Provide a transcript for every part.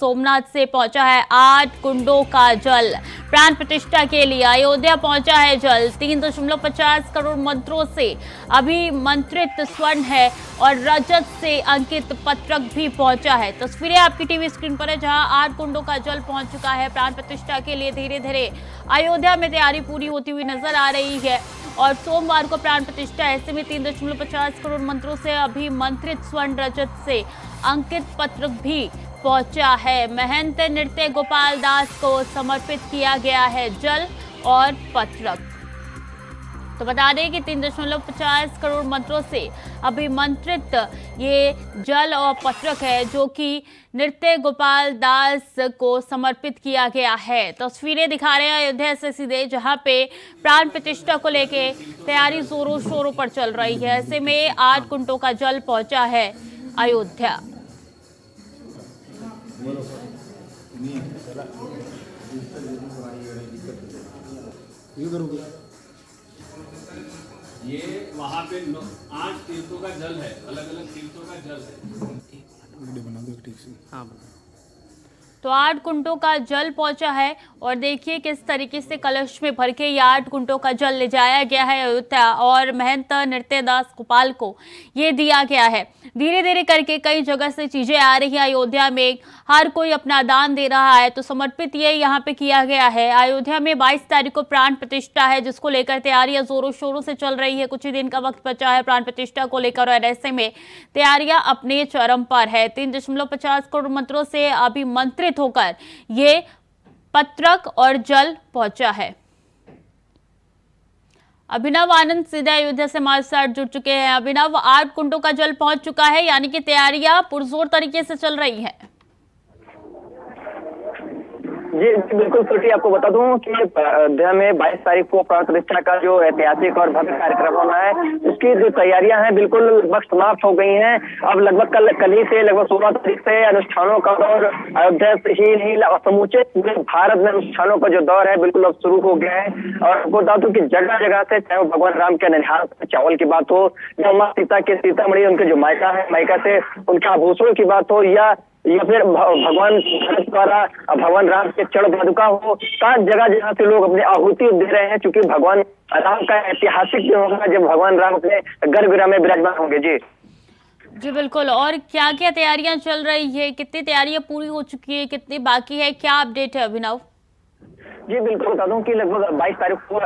सोमनाथ से पहुंचा है 8 कुंडों का जल। प्राण प्रतिष्ठा के लिए अयोध्या पहुंचा है जल। 3.50 करोड़ मंत्रों से अभिमंत्रित स्वर्ण है और रजत से अंकित पत्रक भी पहुंचा है। तस्वीरें आपकी टीवी स्क्रीन पर है, जहां 8 कुंडों का जल पहुंच चुका है। प्राण प्रतिष्ठा के लिए धीरे धीरे अयोध्या में तैयारी पूरी होती हुई नजर आ रही है और सोमवार को प्राण प्रतिष्ठा। ऐसे में 3.50 करोड़ मंत्रों से अभिमंत्रित स्वर्ण रजत से अंकित पत्रक भी पहुंचा है। महंत नृत्य गोपाल दास को समर्पित किया गया है जल और पत्रक। तो बता दें कि 3.50 करोड़ मंत्रों से अभिमंत्रित ये जल और पत्रक है, जो कि नृत्य गोपाल दास को समर्पित किया गया है। तस्वीरें दिखा रहे हैं अयोध्या से सीधे, जहां पे प्राण प्रतिष्ठा को लेके तैयारी जोरों शोरों पर चल रही है। ऐसे में 8 कुंडों का जल पहुंचा है अयोध्या। ये वहाँ पे 8 तीर्थों का जल है, अलग अलग तीर्थों का जल है। वीडियो बना दो ठीक से। हाँ, तो 8 कुंडों का जल पहुंचा है और देखिए किस तरीके से कलश में भर के ये 8 कुंडों का जल ले जाया गया है अयोध्या और महंत नृत्य दास गोपाल को ये दिया गया है। धीरे धीरे करके कई जगह से चीजें आ रही है अयोध्या में, हर कोई अपना दान दे रहा है, तो समर्पित ये यहाँ पे किया गया है। अयोध्या में 22 तारीख को प्राण प्रतिष्ठा है, जिसको लेकर तैयारियां जोरों शोरों से चल रही है। कुछ ही दिन का वक्त बचा है प्राण प्रतिष्ठा को लेकर और ऐसे में तैयारियां अपने चरम पर है। 3.50 करोड़ मंत्रों से अभिमंत्रित होकर ये पत्रक और जल पहुंचा है। अभिनव आनंद सीधे अयोध्या से हमारे साथ जुड़ चुके हैं। अभिनव, 8 कुंडों का जल पहुंच चुका है, यानी कि तैयारियां पुरजोर तरीके से चल रही हैं। जी बिल्कुल श्रुति, आपको बता दूं कि अयोध्या में 22 तारीख को प्राण प्रतिष्ठा का जो ऐतिहासिक और भव्य कार्यक्रम होना है, उसकी जो तैयारियां हैं बिल्कुल लगभग समाप्त हो गई हैं। अब लगभग कल ही से लगभग 16 तारीख से अनुष्ठानों का दौर अयोध्या ही नहीं, समूचे पूरे भारत में अनुष्ठानों का जो दौर है बिल्कुल अब शुरू हो गया है। और आपको बता दूं कि जगह जगह से, चाहे वो भगवान राम के ननिहाल चावल की बात हो, या माँ सीता के सीतामढ़ी उनके जो मायका है, मायका से उनके आभूषणों की बात हो, या फिर भगवान द्वारा भगवान राम के चरण पादुका हो, जगह जगह से लोग अपनी आहुति दे रहे हैं, क्योंकि भगवान राम का ऐतिहासिक दिन होगा जब भगवान राम अपने गर्भगृह में विराजमान होंगे। जी बिल्कुल। और क्या क्या तैयारियां चल रही है, कितनी तैयारियां पूरी हो चुकी है, कितनी बाकी है, क्या अपडेट है अभिनव? जी बिल्कुल बता दूं कि लगभग 22 तारीख को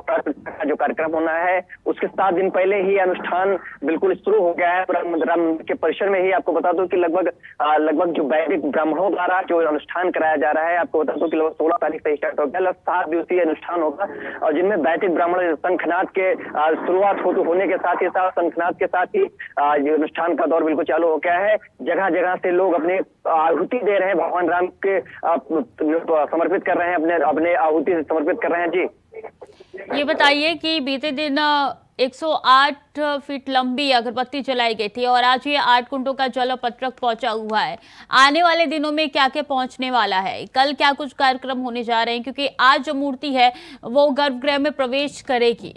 का जो कार्यक्रम होना है, उसके 7 दिन पहले ही अनुष्ठान बिल्कुल शुरू हो गया है राम मंदिर के परिसर में ही। आपको बता दूं कि लगभग जो वैदिक ब्राह्मणों द्वारा जो अनुष्ठान कराया जा रहा है, आपको बता दूं कि लगभग 16 तारीख से स्टार्ट हो गया। लगभग 7 दिवसीय अनुष्ठान होगा और जिनमें वैदिक ब्राह्मण शंखनाद के शुरुआत होने के साथ ही साथ शंखनाद के साथ ही अनुष्ठान का दौर बिल्कुल चालू हो गया है। जगह जगह से लोग अपने आहुति दे रहे हैं, भगवान राम के समर्पित कर रहे हैं, अपने आहुति समर्पित कर रहे हैं। जी ये बताइए कि बीते दिन 108 फीट लंबी अगरबत्ती जलाई गई थी और आज ये 8 कुंडों का जल और पत्रक पहुंचा हुआ है। आने वाले दिनों में क्या क्या पहुंचने वाला है, कल क्या कुछ कार्यक्रम होने जा रहे हैं, क्योंकि आज जो मूर्ति है वो गर्भगृह में प्रवेश करेगी?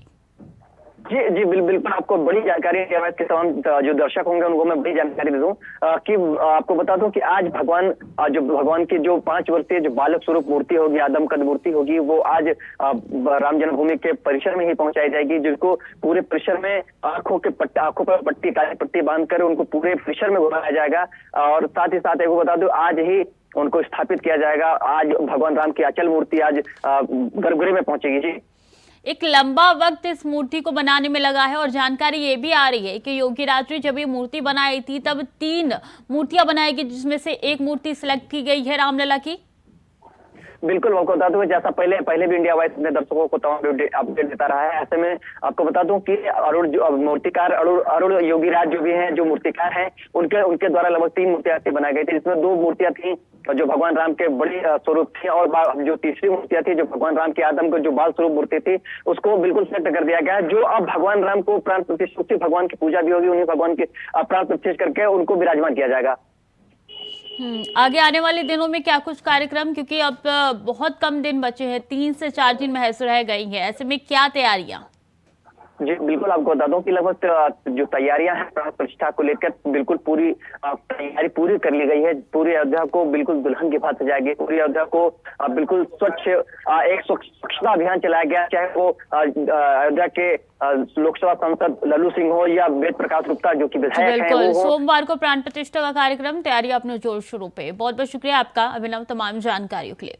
जी बिल्कुल आपको बड़ी जानकारी है। इसके तमाम जो दर्शक होंगे उनको मैं बड़ी जानकारी दे दूं कि आपको बता दूं कि आज भगवान की जो 5 वर्षीय जो बालक स्वरूप मूर्ति होगी, आदम कद मूर्ति होगी, वो आज राम जन्मभूमि के परिसर में ही पहुंचाई जाएगी, जिसको पूरे परिसर में आंखों पर पट्टी, काली पट्टी बांधकर उनको पूरे परिसर में घुमाया जाएगा। और साथ ही साथ एक बता दूं, आज ही उनको स्थापित किया जाएगा। आज भगवान राम की अचल मूर्ति आज गर्भगृह में पहुंचेगी। जी एक लंबा वक्त इस मूर्ति को बनाने में लगा है और जानकारी ये भी आ रही है कि योगीराज जी जब ये मूर्ति बनाई थी तब 3 मूर्तियां बनाई गई, जिसमें से एक मूर्ति सिलेक्ट की गई है रामलला की। बिल्कुल आपको बता दूं, जैसा पहले भी इंडिया वाइज अपने दर्शकों को तमाम अपडेट देता रहा है। ऐसे में आपको बता दूं कि मूर्तिकार अरुण योगीराज जो भी हैं, जो मूर्तिकार हैं, उनके द्वारा लगभग 3 मूर्तियां बनाई गई थी, जिसमें 2 मूर्तियां थी जो भगवान राम के बड़ी स्वरूप थी और जो तीसरी मूर्तियां थी जो भगवान राम के आदम को जो बाल स्वरूप मूर्ति थी, उसको बिल्कुल सेट कर दिया गया। जो अब भगवान राम को प्राण प्रतिष्ठा, भगवान की पूजा भी होगी, उन्हीं भगवान की प्राण प्रतिष्ठा करके उनको विराजमान किया जाएगा। आगे आने वाले दिनों में क्या कुछ कार्यक्रम, क्योंकि अब बहुत कम दिन बचे हैं, 3 से 4 दिन महज रह गई है, ऐसे में क्या तैयारियां? जी बिल्कुल, आपको बता दूं कि लगभग जो तैयारियां हैं प्राण प्रतिष्ठा को लेकर बिल्कुल पूरी तैयारी पूरी कर ली गई है। पूरी अयोध्या को बिल्कुल दुल्हन के भांति सजाया गया। पूरी अयोध्या को बिल्कुल स्वच्छ एक स्वच्छता अभियान चलाया गया, चाहे वो अयोध्या के लोकसभा सांसद लल्लू सिंह हो या वेद प्रकाश गुप्ता जो कि विधायक हैं बिल्कुल, वो हो। सोमवार को प्राण प्रतिष्ठा का कार्यक्रम, तैयारी अपने जोर शोरों पे। बहुत बहुत शुक्रिया आपका अभिनव तमाम जानकारियों के लिए।